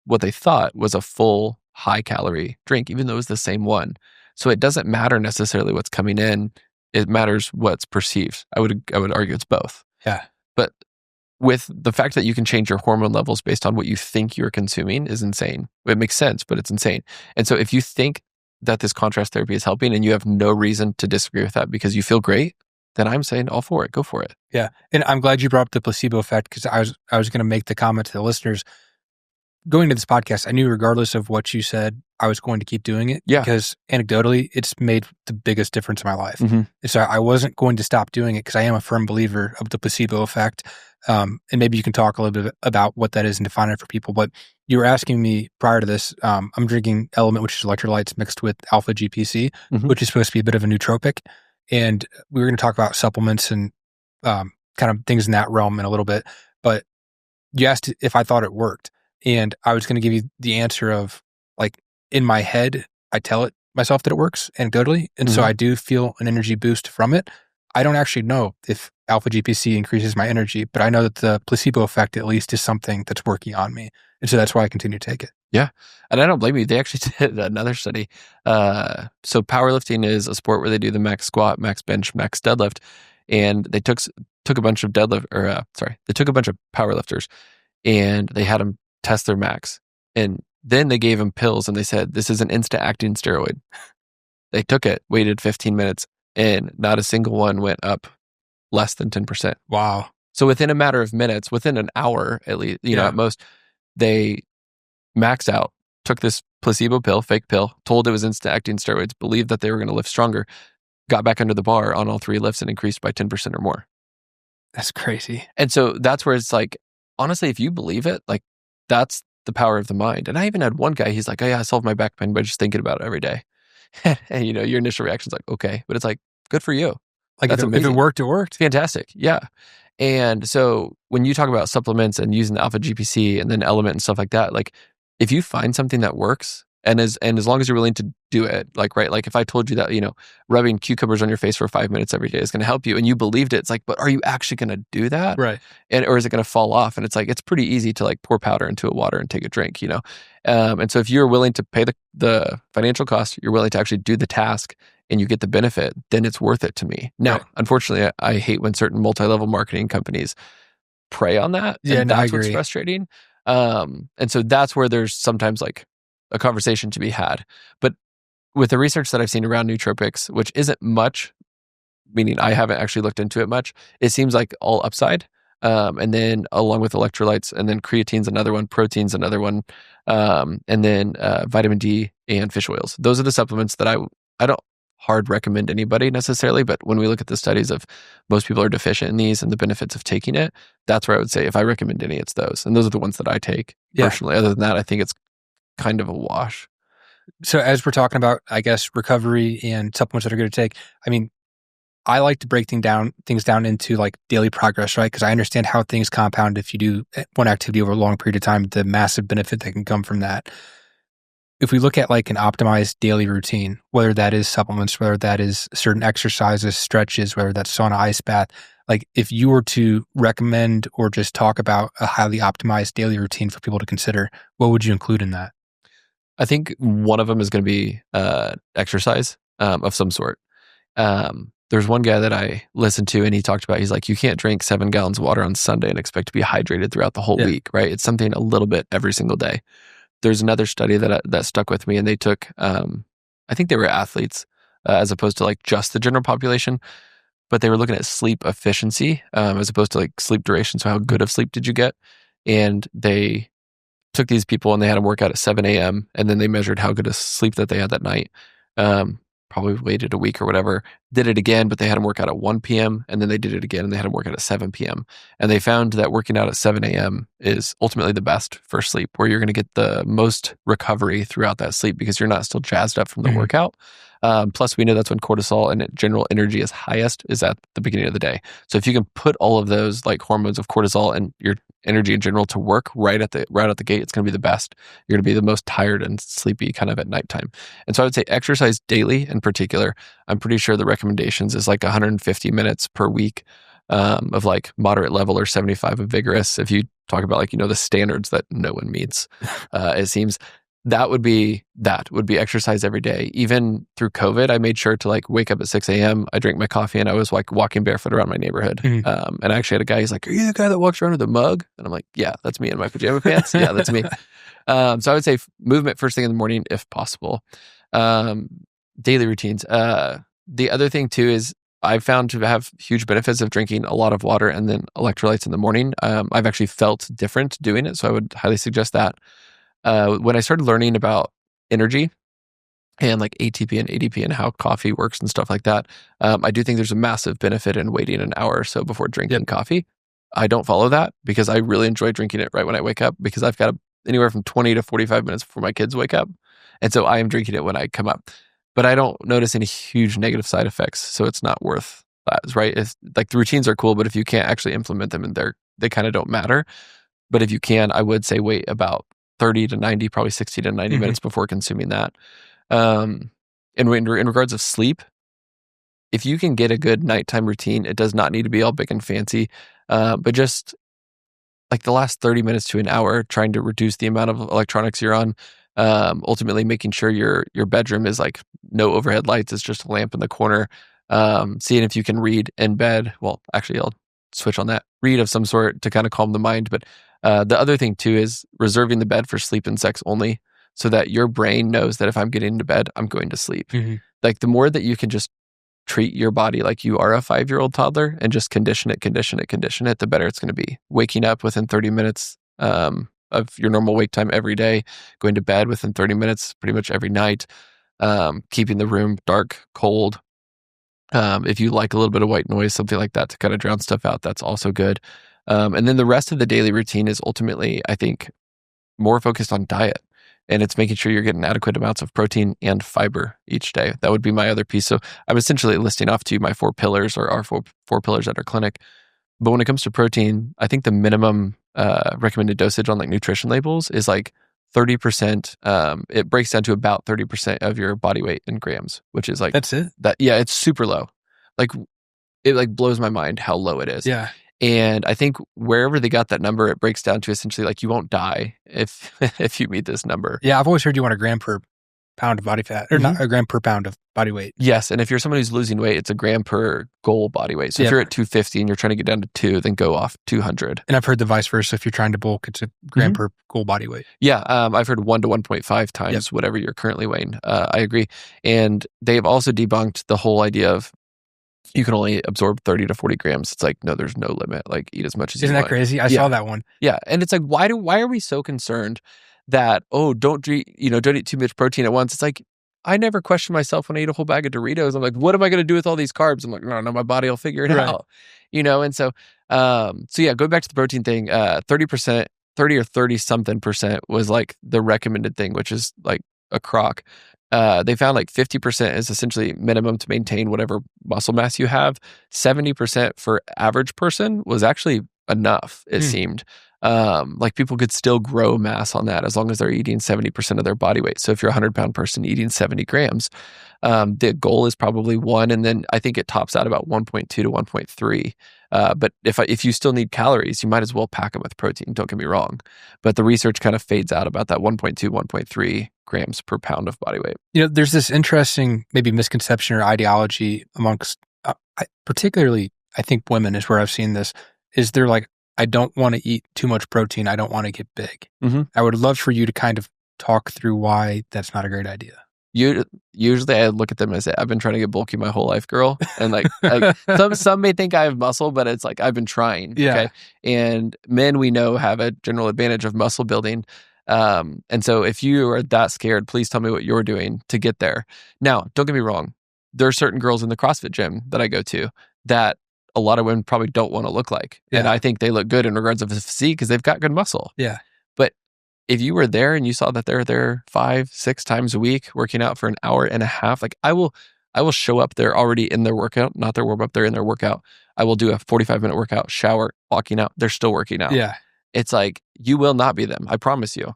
what they thought was a full high calorie drink, even though it was the same one. So it doesn't matter necessarily what's coming in. It matters what's perceived. I would argue it's both. Yeah. But with the fact that you can change your hormone levels based on what you think you're consuming is insane. It makes sense, but it's insane. And so if you think that this contrast therapy is helping and you have no reason to disagree with that because you feel great, then I'm saying all for it. Go for it. Yeah. And I'm glad you brought up the placebo effect, because I was going to make the comment to the listeners. Going to this podcast, I knew regardless of what you said, I was going to keep doing it, Yeah. because anecdotally, it's made the biggest difference in my life. Mhm. And so I wasn't going to stop doing it, because I am a firm believer of the placebo effect. And maybe you can talk a little bit about what that is and define it for people. But you were asking me prior to this, I'm drinking Element, which is electrolytes mixed with alpha GPC, Mhm. which is supposed to be a bit of a nootropic. And we were going to talk about supplements and kind of things in that realm in a little bit. But you asked if I thought it worked. And I was going to give you the answer of, like, in my head, I tell it myself that it works anecdotally. And so Mhm. I do feel an energy boost from it. I don't actually know if alpha GPC increases my energy, but I know that the placebo effect at least is something that's working on me. And so that's why I continue to take it. Yeah. And I don't blame you. They actually did another study. So powerlifting is a sport where they do the max squat, max bench, max deadlift. And they took a bunch of they took a bunch of powerlifters and they had them test their max. And then they gave them pills and they said, this is an instant acting steroid. They took it, waited 15 minutes, and not a single one went up less than 10%. Wow. So within a matter of minutes, within an hour at least, at most, they maxed out, took this placebo pill, fake pill, told it was instant acting steroids, believed that they were going to lift stronger, got back under the bar on all 3 lifts and increased by 10% or more. That's crazy. And so that's where it's like, honestly, if you believe it, like, that's the power of the mind. And I even had one guy, he's like, oh yeah, I solved my back pain by just thinking about it every day. And your initial reaction is like, okay, but it's like, good for you. Like, That's if it amazing. worked, it worked. Fantastic. Yeah. And so when you talk about supplements and using the alpha GPC and then Element and stuff like that, like, if you find something that works and as long as you're willing to do it, like, right, like if I told you that, rubbing cucumbers on your face for 5 minutes every day is going to help you and you believed it, it's like, but are you actually going to do that? Right. Or is it going to fall off? And it's like, it's pretty easy to like pour powder into a water and take a drink, And so if you're willing to pay the financial cost, you're willing to actually do the task and you get the benefit, then it's worth it to me. Now, Right. Unfortunately, I hate when certain multi-level marketing companies prey on that. Yeah, And no, I that's what's agree. frustrating. And so that's where there's sometimes like a conversation to be had. But with the research that I've seen around nootropics, which isn't much, meaning I haven't actually looked into it much, it seems like all upside. And then along with electrolytes, and then creatine's another one, protein's another one, and then vitamin D and fish oils. Those are the supplements that I don't hard recommend anybody necessarily, but when we look at the studies of most people are deficient in these and the benefits of taking it, that's where I would say if I recommend any, it's those. And those are the ones that I take personally. Other than that, I think it's kind of a wash. So as we're talking about, I guess, recovery and supplements that are good to take, I mean, I like to break things down into like daily progress, right? Because I understand how things compound if you do one activity over a long period of time, the massive benefit that can come from that. If we look at like an optimized daily routine, whether that is supplements, whether that is certain exercises, stretches, whether that's sauna, ice bath, like if you were to recommend or just talk about a highly optimized daily routine for people to consider, what would you include in that? I think one of them is going to be exercise of some sort. There's one guy that I listened to and he talked about, he's like, you can't drink 7 gallons of water on Sunday and expect to be hydrated throughout the whole week, right? It's something a little bit every single day. There's another study that stuck with me and they took, I think they were athletes as opposed to like just the general population, but they were looking at sleep efficiency as opposed to like sleep duration. So how good of sleep did you get? And they took these people and they had them work out at 7 a.m. and then they measured how good of sleep that they had that night. Probably waited a week or whatever, did it again, but they had them work out at 1 p.m. and then they did it again and they had them work out at 7 p.m. And they found that working out at 7 a.m. is ultimately the best for sleep, where you're going to get the most recovery throughout that sleep because you're not still jazzed up from the workout. Plus, we know that's when cortisol and general energy is highest, is at the beginning of the day. So if you can put all of those like hormones of cortisol and your energy in general to work right out the gate, it's going to be the best. You're going to be the most tired and sleepy kind of at nighttime. And so I would say exercise daily in particular. I'm pretty sure the recommendations is like 150 minutes per week of like moderate level or 75 of vigorous. If you talk about like, the standards that no one meets, it seems That would be exercise every day. Even through COVID, I made sure to like wake up at 6 a.m. I drank my coffee and I was like walking barefoot around my neighborhood. Mhm. And I actually had a guy, he's like, "Are you the guy that walks around with a mug?" And I'm like, "Yeah, that's me in my pajama pants. Yeah, that's me." So I would say movement first thing in the morning if possible. Daily routines. The other thing too is I've found to have huge benefits of drinking a lot of water and then electrolytes in the morning. I've actually felt different doing it, so I would highly suggest that. When I started learning about energy and like ATP and ADP and how coffee works and stuff like that, I do think there's a massive benefit in waiting an hour or so before drinking coffee. I don't follow that because I really enjoy drinking it right when I wake up because I've got anywhere from 20 to 45 minutes before my kids wake up. And so I am drinking it when I come up. But I don't notice any huge negative side effects. So it's not worth that, right? It's, like the routines are cool, but if you can't actually implement them and they kind of don't matter. But if you can, I would say wait about 30 to 90, probably 60 to 90 minutes before consuming that. In regards of sleep, if you can get a good nighttime routine, it does not need to be all big and fancy, but just like the last 30 minutes to an hour, trying to reduce the amount of electronics you're on, ultimately making sure your bedroom is like no overhead lights, it's just a lamp in the corner, seeing if you can read in bed. Well, actually, I'll switch on that. Read of some sort to kind of calm the mind. But the other thing too is reserving the bed for sleep and sex only so that your brain knows that if I'm getting into bed, I'm going to sleep. Like the more that you can just treat your body like you are a 5-year-old toddler and just condition it, the better it's going to be. Waking up within 30 minutes of your normal wake time every day, going to bed within 30 minutes pretty much every night, keeping the room dark, cold. If you like a little bit of white noise, something like that to kind of drown stuff out, that's also good. And then the rest of the daily routine is ultimately, I think, more focused on diet. And it's making sure you're getting adequate amounts of protein and fiber each day. That would be my other piece. So I'm essentially listing off to you my 4 pillars or our four pillars at our clinic. But when it comes to protein, I think the minimum recommended dosage on like nutrition labels is like 30%. It breaks down to about 30% of your body weight in grams, which is like That's it. Yeah, it's super low. Like it like blows my mind how low it is. Yeah. And I think wherever they got that number, it breaks down to essentially like you won't die if if you meet this number. Yeah, I've always heard you want a gram per pound of body fat, or not a gram per pound of body weight. Yes, and if you're someone who's losing weight, it's a gram per goal body weight. So if you're at 250 and you're trying to get down to 2, then go off 200. And I've heard the vice versa. If you're trying to bulk, it's a gram per goal body weight. Yeah, I've heard 1 to 1.5 times whatever you're currently weighing. I agree. And they've also debunked the whole idea of you can only absorb 30 to 40 grams. It's like, no, there's no limit. Like eat as much as you want. Isn't that crazy? I saw that one. Yeah. And it's like, why are we so concerned that, don't eat too much protein at once? It's like, I never question myself when I eat a whole bag of Doritos. I'm like, what am I going to do with all these carbs? I'm like, no, my body will figure it out. And so yeah, going back to the protein thing, 30%, 30 or 30 something percent was like the recommended thing, which is like a crock. They found like 50% is essentially minimum to maintain whatever muscle mass you have. 70% for average person was actually enough, it seemed. Like people could still grow mass on that as long as they're eating 70% of their body weight. So if you're a 100-pound person eating 70 grams, the goal is probably 1, and then I think it tops out about 1.2 to 1.3. But if you still need calories, you might as well pack them with protein. Don't get me wrong. But the research kind of fades out about that 1.2, 1.3 grams per pound of body weight. There's this interesting maybe misconception or ideology amongst, particularly, I think women is where I've seen this, is they're like, I don't want to eat too much protein. I don't want to get big. I would love for you to kind of talk through why that's not a great idea. Usually I look at them and say, I've been trying to get bulky my whole life, girl. And like some may think I have muscle, but it's like, I've been trying. Yeah. Okay. And men we know have a general advantage of muscle building. And so if you are that scared, please tell me what you're doing to get there. Now, don't get me wrong. There are certain girls in the CrossFit gym that I go to that a lot of women probably don't want to look like. Yeah. And I think they look good in regards of physique because they've got good muscle. Yeah. But if you were there and you saw that they're there 5-6 times a week working out for an hour and a half, like I will show up there already in their workout, not their warm up, they're in their workout. I will do a 45-minute workout, shower, walking out. They're still working out. Yeah. It's like, you will not be them. I promise you,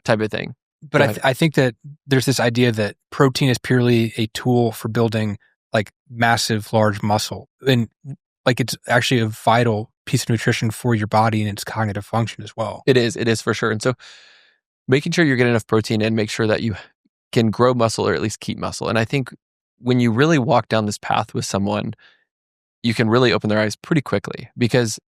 type of thing. But I think that there's this idea that protein is purely a tool for building like massive, large muscle. And like it's actually a vital piece of nutrition for your body and its cognitive function as well. It is for sure. And so making sure you're getting enough protein and make sure that you can grow muscle or at least keep muscle. And I think when you really walk down this path with someone, you can really open their eyes pretty quickly, because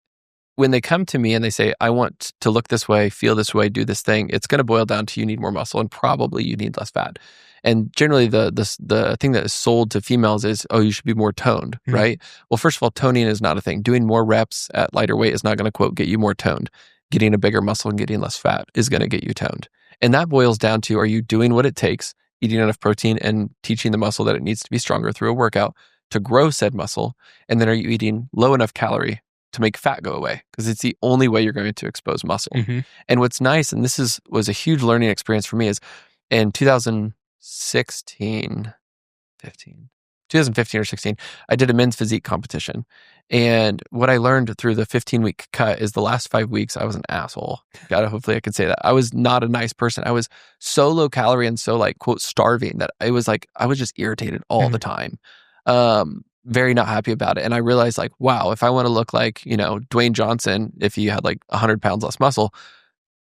when they come to me and they say, I want to look this way, feel this way, do this thing, it's going to boil down to you need more muscle and probably you need less fat. And generally the thing that is sold to females is, oh, you should be more toned, right? Well, first of all, toning is not a thing. Doing more reps at lighter weight is not going to, quote, get you more toned. Getting a bigger muscle and getting less fat is going to get you toned. And that boils down to, are you doing what it takes, eating enough protein and teaching the muscle that it needs to be stronger through a workout to grow said muscle? And then are you eating low enough calorie to make fat go away? Because it's the only way you're going to expose muscle. And what's nice, and this was a huge learning experience for me, is in 2015 or 16, I did a men's physique competition. And what I learned through the 15-week cut is the last 5 weeks, I was an asshole. Hopefully I can say that. I was not a nice person. I was so low calorie and so like, quote, starving that I was just irritated all the time. Very not happy about it. And I realized like, wow, if I want to look like, Dwayne Johnson, if he had like 100 pounds less muscle,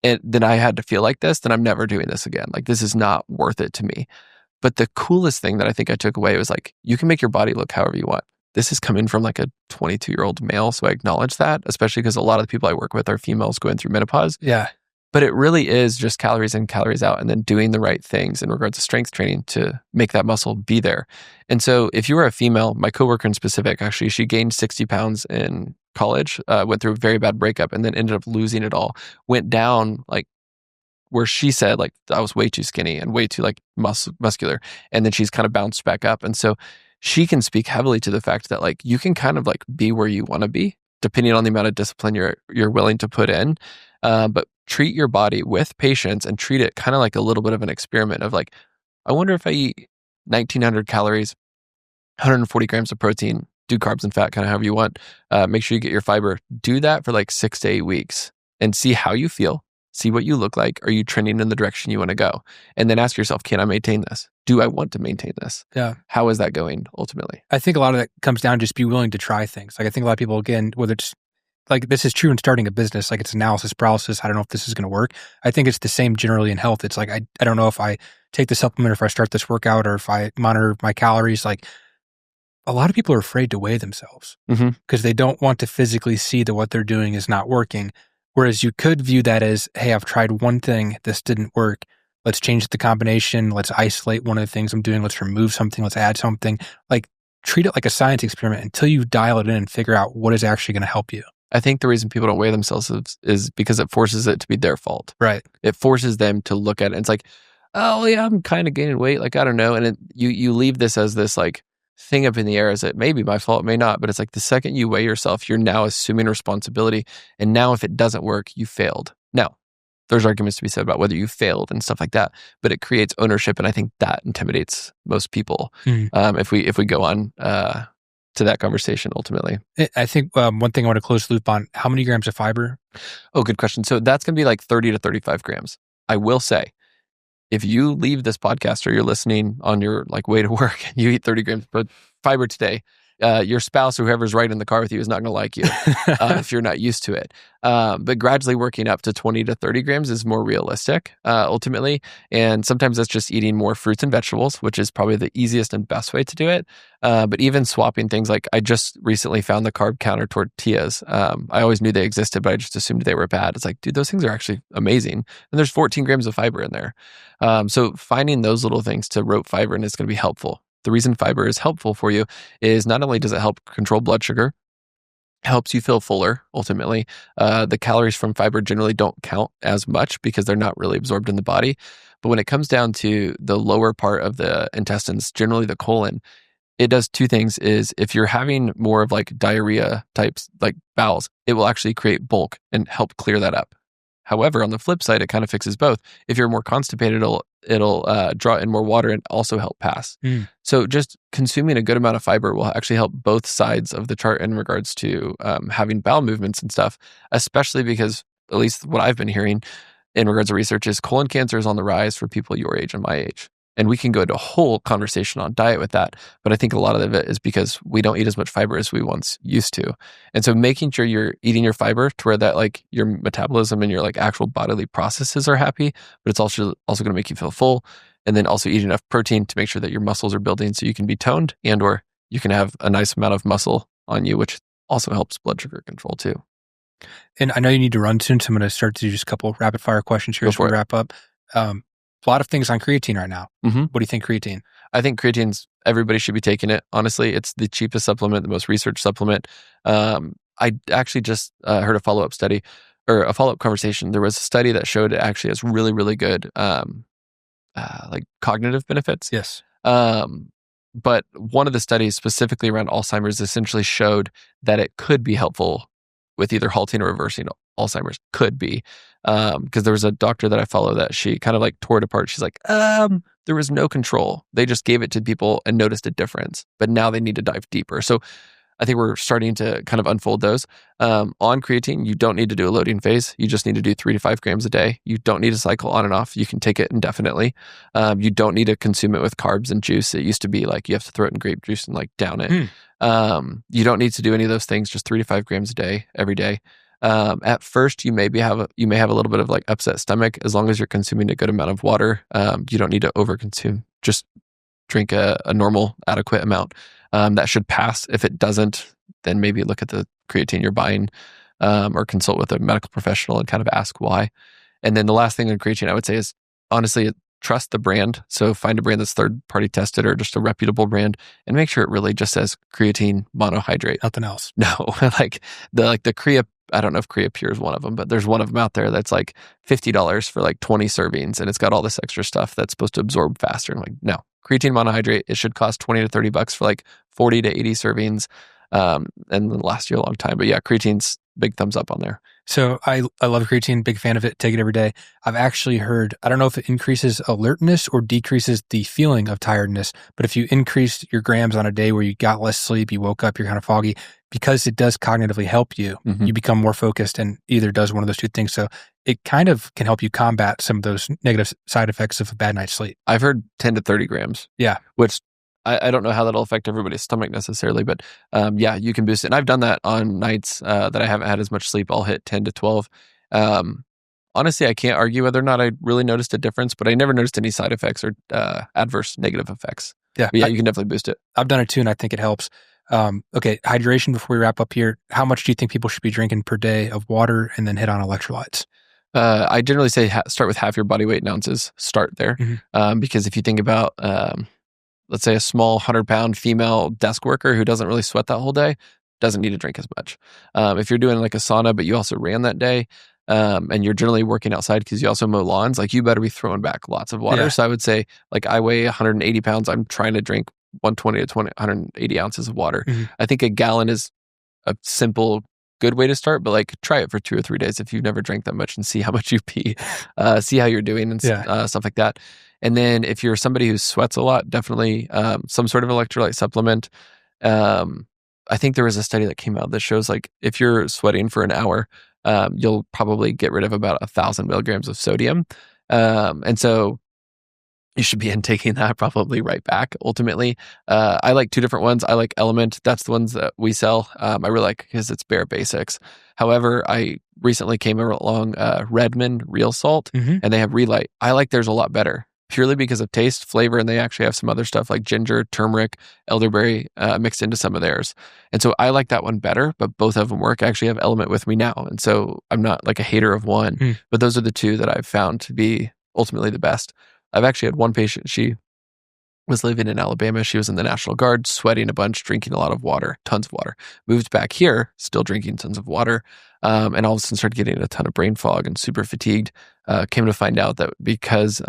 and then I had to feel like this, then I'm never doing this again. Like, this is not worth it to me. But the coolest thing that I think I took away was like, you can make your body look however you want. This is coming from like a 22-year-old male. So I acknowledge that, especially because a lot of the people I work with are females going through menopause. Yeah. But it really is just calories in, calories out, and then doing the right things in regards to strength training to make that muscle be there. And so if you were a female, my coworker in specific, actually, she gained 60 pounds in college, went through a very bad breakup, and then ended up losing it all. Went down like where she said like, I was way too skinny and way too like muscular. And then she's kind of bounced back up. And so she can speak heavily to the fact that like, you can kind of like be where you want to be, depending on the amount of discipline you're willing to put in. But treat your body with patience and treat it kind of like a little bit of an experiment of like, I wonder if I eat 1,900 calories, 140 grams of protein, do carbs and fat kind of however you want. Make sure you get your fiber. Do that for like 6 to 8 weeks and see how you feel. See what you look like. Are you trending in the direction you want to go? And then ask yourself, can I maintain this? Do I want to maintain this? Yeah. How is that going ultimately? I think a lot of that comes down to just be willing to try things. Like I think a lot of people, again, whether it's like this is true in starting a business, like it's analysis paralysis. I don't know if this is going to work. I think it's the same generally in health. It's like, I don't know if I take the supplement or if I start this workout or if I monitor my calories. Like a lot of people are afraid to weigh themselves because they don't want to physically see that what they're doing is not working. Whereas you could view that as, hey, I've tried one thing, this didn't work. Let's change the combination. Let's isolate one of the things I'm doing. Let's remove something. Let's add something. Like treat it like a science experiment until you dial it in and figure out what is actually going to help you. I think the reason people don't weigh themselves is because it forces it to be their fault. Right. It forces them to look at it. And it's like, oh yeah, I'm kind of gaining weight. Like, I don't know. And you leave this as this like thing up in the air as it may be my fault, it may not. But it's like the second you weigh yourself, you're now assuming responsibility. And now if it doesn't work, you failed. Now, there's arguments to be said about whether you failed and stuff like that, but it creates ownership. And I think that intimidates most people. If we go on to that conversation ultimately. I think one thing I want to close the loop on, how many grams of fiber? Oh, good question. So that's going to be like 30 to 35 grams. I will say, if you leave this podcast or you're listening on your like way to work and you eat 30 grams of fiber today, your spouse or whoever's right in the car with you is not going to like you if you're not used to it. But gradually working up to 20 to 30 grams is more realistic ultimately. And sometimes that's just eating more fruits and vegetables, which is probably the easiest and best way to do it. But even swapping things, like I just recently found the carb counter tortillas. I always knew they existed, but I just assumed they were bad. It's like, dude, those things are actually amazing. And there's 14 grams of fiber in there. So finding those little things to rope fiber in is going to be helpful. The reason fiber is helpful for you is not only does it help control blood sugar, helps you feel fuller ultimately. The calories from fiber generally don't count as much because they're not really absorbed in the body. But when it comes down to the lower part of the intestines, generally the colon, it does two things. Is if you're having more of like diarrhea types, like bowels, it will actually create bulk and help clear that up. However, on the flip side, it kind of fixes both. If you're more constipated, it'll draw in more water and also help pass. So just consuming a good amount of fiber will actually help both sides of the chart in regards to having bowel movements and stuff, especially because, at least what I've been hearing in regards to research, is colon cancer is on the rise for people your age and my age. And we can go into a whole conversation on diet with that. But I think a lot of it is because we don't eat as much fiber as we once used to. And so making sure you're eating your fiber to where that like your metabolism and your like actual bodily processes are happy, but it's also going to make you feel full. And then also eat enough protein to make sure that your muscles are building so you can be toned and or you can have a nice amount of muscle on you, which also helps blood sugar control too. And I know you need to run soon, so I'm going to start to do just a couple rapid fire questions here as we wrap up. A lot of things on creatine right now. Mm-hmm. What do you think creatine? I think creatine's, everybody should be taking it. Honestly, it's the cheapest supplement, the most researched supplement. I actually just heard a follow-up study or a follow-up conversation. There was a study that showed it actually has really, really good like cognitive benefits. Yes. But one of the studies specifically around Alzheimer's essentially showed that it could be helpful with either halting or reversing Alzheimer's. Could be. Because there was a doctor that I follow that she kind of like tore it apart. She's like, there was no control. They just gave it to people and noticed a difference, but now they need to dive deeper. So I think we're starting to kind of unfold those. On creatine, you don't need to do a loading phase. You just need to do 3 to 5 grams a day. You don't need to cycle on and off. You can take it indefinitely. You don't need to consume it with carbs and juice. It used to be like you have to throw it in grape juice and like down it. You don't need to do any of those things. Just 3 to 5 grams a day, every day. At first, you may have a little bit of like upset stomach as long as you're consuming a good amount of water. You don't need to overconsume. Just drink a normal, adequate amount. That should pass. If it doesn't, then maybe look at the creatine you're buying, or consult with a medical professional and kind of ask why. And then the last thing on creatine I would say is honestly, trust the brand. So find a brand that's third-party tested or just a reputable brand, and make sure it really just says creatine monohydrate. Nothing else. No, like the Crea. I don't know if Creapure is one of them, but there's one of them out there that's like $50 for like 20 servings, and it's got all this extra stuff that's supposed to absorb faster. I'm like, no, creatine monohydrate, it should cost $20 to $30 for like 40 to 80 servings, and then last you a long time. But yeah, creatine's big thumbs up on there. So I love creatine, big fan of it, take it every day. I've actually heard, I don't know if it increases alertness or decreases the feeling of tiredness, but if you increase your grams on a day where you got less sleep, you woke up, you're kind of foggy, because it does cognitively help you, you become more focused and either does one of those two things. So it kind of can help you combat some of those negative side effects of a bad night's sleep. I've heard 10 to 30 grams. Yeah. Which I don't know how that'll affect everybody's stomach necessarily, but yeah, you can boost it. And I've done that on nights that I haven't had as much sleep. I'll hit 10 to 12. Honestly, I can't argue whether or not I really noticed a difference, but I never noticed any side effects or adverse negative effects. Yeah. But yeah, you can definitely boost it. I've done it too, and I think it helps. Okay, hydration before we wrap up here. How much do you think people should be drinking per day of water and then hit on electrolytes? I generally say start with half your body weight in ounces. Start there. Because if you think about, let's say a small 100-pound female desk worker who doesn't really sweat that whole day, doesn't need to drink as much. If you're doing like a sauna, but you also ran that day, and you're generally working outside because you also mow lawns, like you better be throwing back lots of water. Yeah. So I would say, like I weigh 180 pounds. I'm trying to drink 120 to 180 ounces of water. I think a gallon is a simple, good way to start, but like try it for 2 or 3 days if you've never drank that much and see how much you pee, see how you're doing and stuff like that. And then if you're somebody who sweats a lot, definitely some sort of electrolyte supplement. I think there was a study that came out that shows like if you're sweating for an hour, you'll probably get rid of about 1,000 milligrams of sodium. And so you should be intaking that probably right back ultimately. I like 2 different ones. I like Element. That's the ones that we sell. I really like because it's bare basics. However, I recently came along Redmond Real Salt, and they have Relight. I like theirs a lot better, purely because of taste, flavor, and they actually have some other stuff like ginger, turmeric, elderberry mixed into some of theirs. And so I like that one better, but both of them work. I actually have Element with me now, and so I'm not like a hater of one, but those are the 2 that I've found to be ultimately the best. I've actually had one patient, she was living in Alabama. She was in the National Guard, sweating a bunch, drinking a lot of water, tons of water. Moved back here, still drinking tons of water, and all of a sudden started getting a ton of brain fog and super fatigued. Came to find out that because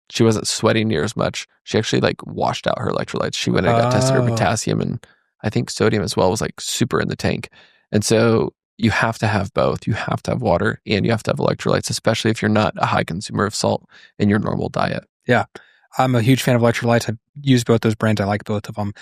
she wasn't sweating near as much, she actually like washed out her electrolytes. She went and got tested her potassium, and I think sodium as well was like super in the tank. And so you have to have both. You have to have water and you have to have electrolytes, especially if you're not a high consumer of salt in your normal diet. Yeah. I'm a huge fan of electrolytes. I've used both those brands. I like both of them.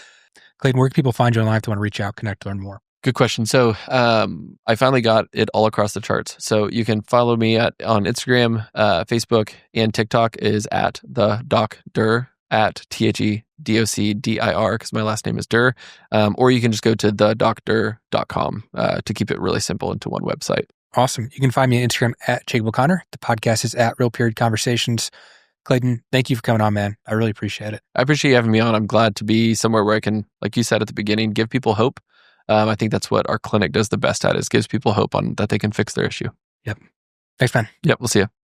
Clayton, where can people find you online if they want to reach out, connect, learn more? Good question. So I finally got it all across the charts. So you can follow me on Instagram, Facebook, and TikTok is at the Doc Dur. at THEDOCDIR, because my last name is Dur. Or you can just go to thedoctor.com to keep it really simple into one website. Awesome. You can find me on Instagram at Jacob O'Connor. The podcast is at Real Period Conversations. Clayton, thank you for coming on, man. I really appreciate it. I appreciate you having me on. I'm glad to be somewhere where I can, like you said at the beginning, give people hope. I think that's what our clinic does the best at, is gives people hope on that they can fix their issue. Yep. Thanks, man. Yep. We'll see you.